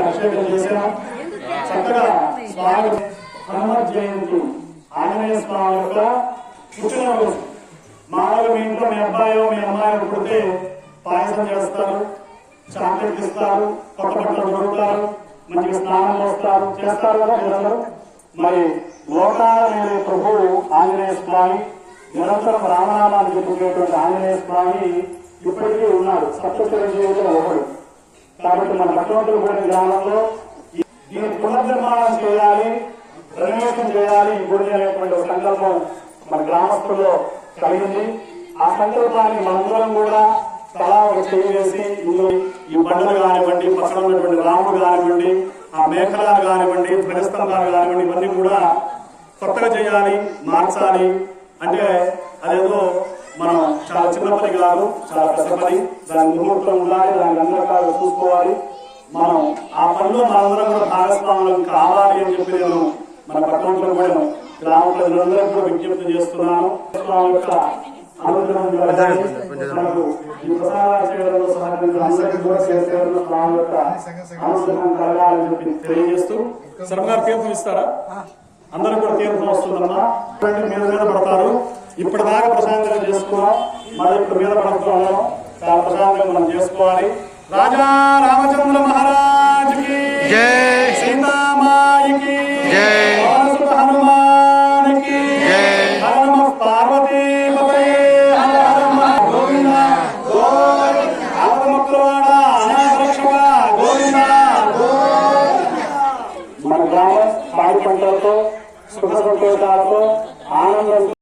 అభిషేకం చేశాం. చక్కగా స్వామి హనుమత్ జయంతి ఆంజనేయ స్వామి యొక్క పుట్టినరోజు. మామూలు మీ ఇంట్లో మీ అబ్బాయో మీ అమ్మాయో పుడితే పాయసం చేస్తారు, చాక్లెట్ ఇస్తారు, కొత్త బట్టలు దొరుకుతారు, మంచిగా స్నానం చేస్తారు కదా మీరందరూ. మరి లోకాలనే ప్రభు ఆంజనేయ స్వామి, నిరంతరం రామనామాన్ని చెప్పుకునేటువంటి ఆంజనేయ స్వామి ఇప్పటికీ ఉన్నాడు. సప్తచిరంజీవుల్లో ఒకడు. కాబట్టి మన భక్తవంతులపూడి గ్రామంలో దీన్ని పునర్నిర్మాణం చేయాలి, రెనోవేషన్ చేయాలి ఈ గుడి అనేటువంటి ఒక సంకల్పం మన గ్రామస్తుల్లో కలిగింది. ఆ సంకల్పాన్ని మనందరం కూడా తలా ఒక చేయి వేసి ఇందులో ఈ బండలు కానివ్వండి, పక్కన ఉన్నటువంటి రాముడు కానివ్వండి, ఆ మేఘాలు కానివ్వండి, ధ్వజస్తంభాలు కానివ్వండి, ఇవన్నీ కూడా కొత్తగా చేయాలి, మార్చాలి. అంటే అదేదో మనం చాలా చిన్న పని కాదు, చాలా పెద్ద పని. దాని ముహూర్తం ఉండాలి, దానికి అన్ని రకాలు చూసుకోవాలి. మనం ఆ పనిలో మనందరం కూడా భాగస్వాములం కావాలి అని చెప్పి నేను మన పట్టణంలో కూడా గ్రామ ప్రజలందరూ కూడా విజ్ఞప్తి చేస్తున్నాను. మనకు ఈ ప్రసాదాలు చేయడంలో సహకరించిన అందరికీ కూడా సేవలో స్వామి యొక్క అనుగ్రహం కలగాలని చెప్పి తెలియజేస్తూ శర్మ గారు తీర్థం ఇస్తారా? అందరూ కూడా తీర్థం వస్తుందమ్మా. మీద మీద పడతారు. ఇప్పటిదాకా ప్రశాంతంగా చేసుకున్నాం, మరి ఇప్పుడు మీద పడుతున్నాం. చాలా ప్రశాంతంగా మనం చేసుకోవాలి. రాజా రామచంద్ర మహారాజ్ కి జై, సీతామాయికి జై, హనుమాన్ కి జై, హర పార్వతీ పతయే హర హర గోవింద గోవింద, ఆపదముక్తవాడ అనాథరక్షక గోవింద గోవింద. మన గ్రామం పాడి పంటలతో సుఖ సంతోషాలతో ఆనందంతో